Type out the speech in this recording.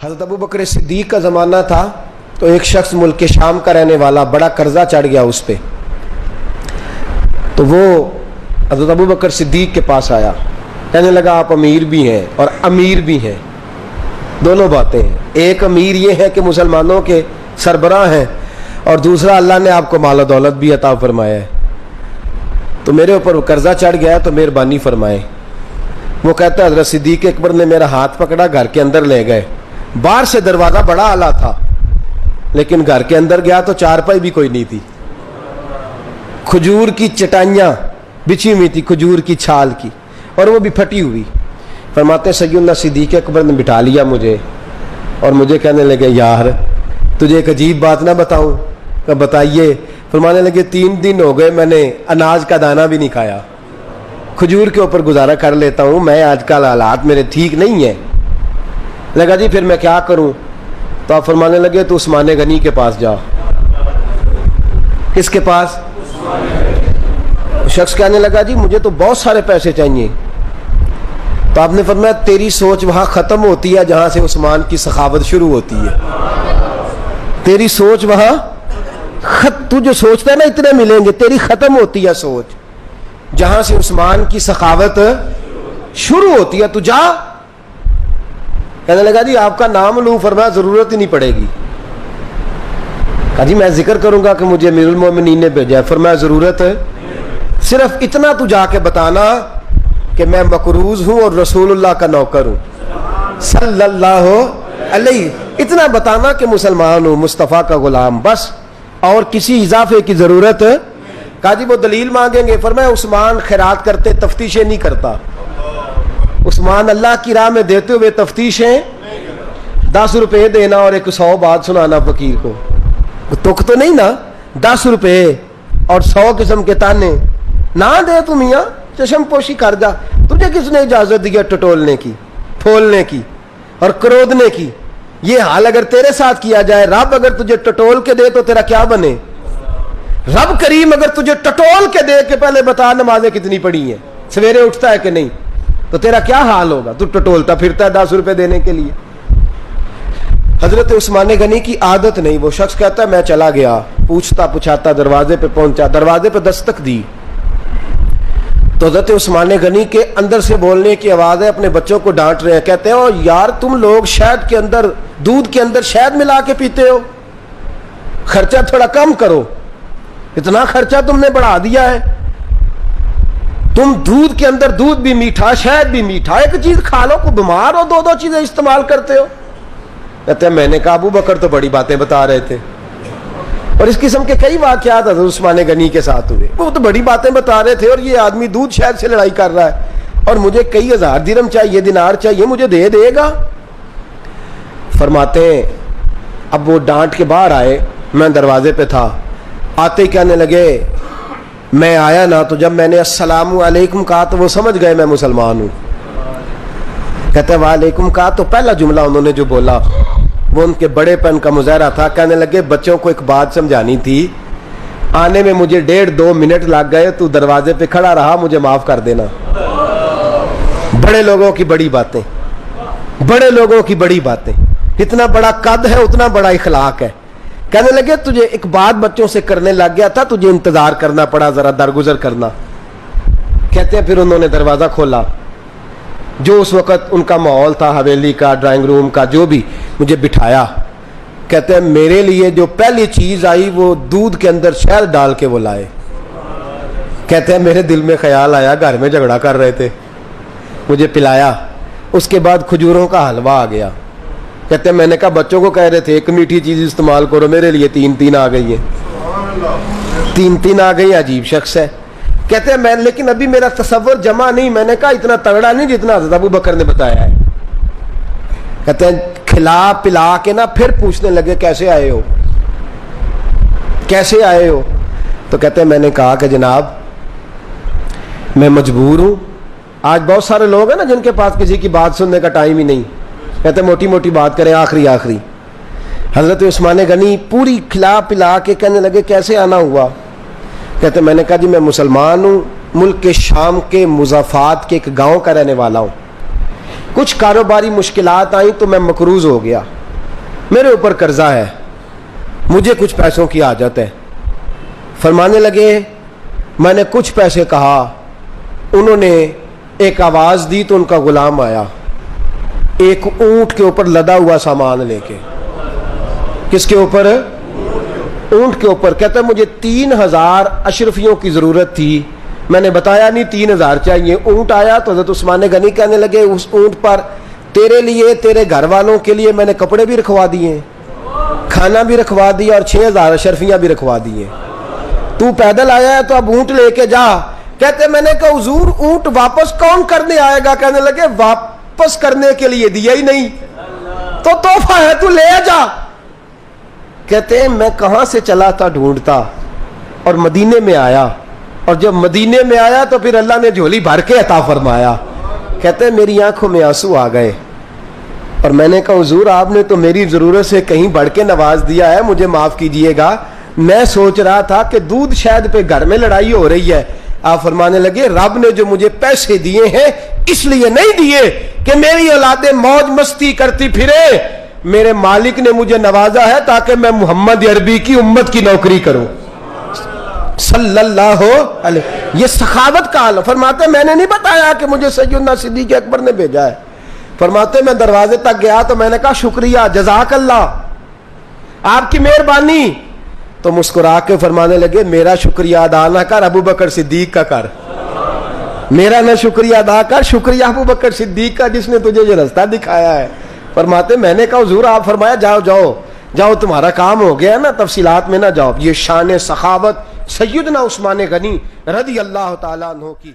حضرت ابو بکر صدیق کا زمانہ تھا تو ایک شخص ملک شام کا رہنے والا بڑا قرضہ چڑھ گیا اس پہ، تو وہ حضرت ابو بکر صدیق کے پاس آیا، کہنے لگا آپ امیر بھی ہیں اور امیر بھی ہیں، دونوں باتیں ہیں، ایک امیر یہ ہے کہ مسلمانوں کے سربراہ ہیں اور دوسرا اللہ نے آپ کو مال و دولت بھی عطا فرمایا ہے، تو میرے اوپر قرضہ چڑھ گیا تو مہربانی فرمائے۔ وہ کہتا ہے حضرت صدیق اکبر نے میرا ہاتھ پکڑا، گھر کے اندر لے گئے، باہر سے دروازہ بڑا اعلیٰ تھا لیکن گھر کے اندر گیا تو چارپائی بھی کوئی نہیں تھی، کھجور کی چٹائیاں بچھی ہوئی تھی، کھجور کی چھال کی، اور وہ بھی پھٹی ہوئی۔ فرماتے ہیں سیدنا صدیق اکبر نے بٹھا لیا مجھے اور مجھے کہنے لگے یار تجھے ایک عجیب بات نہ بتاؤں؟ کہ بتائیے۔ فرمانے لگے 3 دن ہو گئے میں نے اناج کا دانہ بھی نہیں کھایا، کھجور کے اوپر گزارا کر لیتا ہوں، میں آج کل حالات میرے ٹھیک نہیں ہیں۔ لگا جی پھر میں کیا کروں؟ تو آپ فرمانے لگے تو عثمان غنی کے پاس جا۔ کس کے پاس؟ شخص کہنے لگا جی مجھے تو بہت سارے پیسے چاہیے۔ تو آپ نے فرمایا تیری سوچ وہاں ختم ہوتی ہے جہاں سے عثمان کی سخاوت شروع ہوتی ہے، تیری سوچ وہاں تو جو سوچتا ہے نا اتنے ملیں گے، تیری ختم ہوتی ہے سوچ جہاں سے عثمان کی سخاوت شروع ہوتی ہے، تو جا۔ کہنے لگا جی آپ کا نام لوں؟ فرمایا ضرورت ہی نہیں پڑے گی۔ کہا جی میں ذکر کروں گا کہ مجھے امیر المومنین نے بھیجا ہے۔ فرمایا ضرورت ہے، صرف اتنا تو جا کے بتانا کہ میں مقروض ہوں اور رسول اللہ کا نوکر ہوں صلی اللہ علیہ، اتنا بتانا کہ مسلمان ہوں، مصطفیٰ کا غلام، بس، اور کسی اضافے کی ضرورت۔ کہا جی وہ دلیل مانگیں گے؟ فرمایا عثمان خیرات کرتے تفتیشیں نہیں کرتا، عثمان اللہ کی راہ میں دیتے ہوئے تفتیشیں 10 روپے دینا اور 100 بات سنانا فقیر کو، تک تو نہیں نا، 10 روپے اور 100 قسم کے تانے نہ دے تو میاں چشم پوشی کر جا، تجھے کس نے اجازت دیا ٹٹولنے کی، پھولنے کی اور کرودنے کی؟ یہ حال اگر تیرے ساتھ کیا جائے، رب اگر تجھے ٹٹول کے دے تو تیرا کیا بنے؟ رب کریم اگر تجھے ٹٹول کے دے کہ پہلے بتا نمازیں کتنی پڑھی ہیں، سویرے اٹھتا ہے کہ نہیں، تو تیرا کیا حال ہوگا؟ تو ٹٹولتا پھرتا ہے 10 روپے دینے کے لیے۔ حضرت عثمان غنی کی عادت نہیں، وہ شخص کہتا ہے میں چلا گیا، پوچھتا پوچھاتا دروازے پہ پہنچا، دروازے پہ دستک دی تو حضرت عثمان غنی کے اندر سے بولنے کی آواز ہے، اپنے بچوں کو ڈانٹ رہے ہیں، کہتے ہیں او یار تم لوگ شہد کے اندر، دودھ کے اندر شہد ملا کے پیتے ہو، خرچہ تھوڑا کم کرو، اتنا خرچہ تم نے بڑھا دیا ہے، تم دودھ کے اندر دودھ بھی میٹھا شہد بھی میٹھا، ایک چیز کھا لو، کو بیمار ہو 2 چیزیں استعمال کرتے ہو۔ کہتے ہیں میں نے کہا ابو بکر تو بڑی باتیں بتا رہے تھے، اور اس قسم کے کئی واقعات حضرت عثمان غنی کے ساتھ ہوئے، وہ تو بڑی باتیں بتا رہے تھے اور یہ آدمی دودھ شہد سے لڑائی کر رہا ہے اور مجھے کئی ہزار درہم چاہیے، دینار چاہیے، مجھے دے گا؟ فرماتے ہیں اب وہ ڈانٹ کے باہر آئے، میں دروازے پہ تھا، آتے ہی کہنے لگے میں آیا نا تو جب میں نے السلام علیکم کہا تو وہ سمجھ گئے میں مسلمان ہوں۔ کہتے ہیں وعلیکم کہا تو پہلا جملہ انہوں نے جو بولا وہ ان کے بڑے پن کا مظاہرہ تھا۔ کہنے لگے بچوں کو ایک بات سمجھانی تھی، آنے میں مجھے 1.5-2 منٹ لگ گئے، تو دروازے پہ کھڑا رہا، مجھے معاف کر دینا۔ بڑے لوگوں کی بڑی باتیں، بڑے لوگوں کی بڑی باتیں، اتنا بڑا قد ہے اتنا بڑا اخلاق ہے۔ کہنے لگے تجھے ایک بات بچوں سے کرنے لگ گیا تھا، تجھے انتظار کرنا پڑا، ذرا درگزر کرنا۔ کہتے ہیں پھر انہوں نے دروازہ کھولا، جو اس وقت ان کا ماحول تھا، حویلی کا، ڈرائنگ روم کا، جو بھی، مجھے بٹھایا۔ کہتے ہیں میرے لیے جو پہلی چیز آئی وہ دودھ کے اندر شہد ڈال کے وہ لائے۔ کہتے ہیں میرے دل میں خیال آیا گھر میں جھگڑا کر رہے تھے، مجھے پلایا، اس کے بعد کھجوروں کا حلوہ آ گیا۔ کہتے ہیں میں نے کہا بچوں کو کہہ رہے تھے ایک میٹھی چیز استعمال کرو، میرے لیے 3 آ گئی ہیں، 3 آ گئی، عجیب شخص ہے۔ کہتے ہیں میں لیکن ابھی میرا تصور جمع نہیں، میں نے کہا اتنا تگڑا نہیں جتنا حضرت ابو بکر نے بتایا ہے۔ کہتے ہیں کھلا پلا کے نا پھر پوچھنے لگے کیسے آئے ہو، کیسے آئے ہو؟ تو کہتے ہیں میں نے کہا کہ جناب میں مجبور ہوں، آج بہت سارے لوگ ہیں نا جن کے پاس کسی کی بات سننے کا ٹائم ہی نہیں، کہتے ہیں موٹی موٹی بات کریں، آخری۔ حضرت عثمان غنی پوری کھلا پلا کے کہنے لگے کیسے آنا ہوا؟ کہتے ہیں میں نے کہا جی میں مسلمان ہوں، ملک کے شام کے مضافات کے ایک گاؤں کا رہنے والا ہوں، کچھ کاروباری مشکلات آئیں تو میں مقروض ہو گیا، میرے اوپر قرضہ ہے، مجھے کچھ پیسوں کی حاجت ہے۔ فرمانے لگے میں نے کچھ پیسے کہا، انہوں نے ایک آواز دی تو ان کا غلام آیا ایک اونٹ کے اوپر لدا ہوا سامان لے کے۔ کس کے اوپر؟ اونٹ کے اوپر۔ کہتا ہے مجھے 3000 اشرفیوں کی ضرورت تھی، میں نے بتایا نہیں 3000 چاہیے۔ اونٹ آیا تو حضرت عثمان غنی کہنے لگے اس اونٹ پر تیرے لیے، تیرے گھر والوں کے لیے میں نے کپڑے بھی رکھوا دیے، کھانا بھی رکھوا دیا، اور 6000 اشرفیاں بھی رکھوا دیے، تو پیدل آیا ہے تو اب اونٹ لے کے جا۔ کہتے میں نے کہا حضور اونٹ واپس کون کرنے آئے گا؟ کہنے لگے واپس کرنے کے لیے دیا ہی نہیں تو تحفہ ہے، تو لے جا۔ کہتے ہیں میں کہاں سے چلا تھا ڈھونڈتا اور مدینے میں آیا، اور جب مدینے میں آیا تو پھر اللہ نے جھولی بھر کے عطا فرمایا۔ کہتے ہیں میری آنکھوں میں آنسو آ گئے، اور میں نے کہا حضور آپ نے تو میری ضرورت سے کہیں بڑھ کے نواز دیا ہے، مجھے معاف کیجئے گا، میں سوچ رہا تھا کہ دودھ شاید پہ گھر میں لڑائی ہو رہی ہے۔ آپ فرمانے لگے رب نے جو مجھے پیسے دیے ہیں اس لیے نہیں دیے کہ میری اولادیں موج مستی کرتی پھرے، میرے مالک نے مجھے نوازا ہے تاکہ میں محمد عربی کی امت کی نوکری کروں صلی اللہ علیہ۔ یہ سخاوت کا حال۔ فرماتے میں نے نہیں بتایا کہ مجھے سیدنا صدیق اکبر نے بھیجا ہے۔ فرماتے میں دروازے تک گیا تو میں نے کہا شکریہ، جزاک اللہ، آپ کی مہربانی۔ تو مسکرا کے فرمانے لگے میرا شکریہ ادا نہ کر، ابو بکر صدیق کا کر، میرا نہ شکریہ ادا کر، شکریہ ابو بکر صدیق کا جس نے تجھے یہ راستہ دکھایا ہے۔ فرماتے میں نے کہا حضور آپ فرمایا جاؤ جاؤ جاؤ تمہارا کام ہو گیا نا، تفصیلات میں نہ جاؤ۔ یہ شان سخاوت سیدنا عثمان غنی رضی اللہ تعالیٰ عنہ کی۔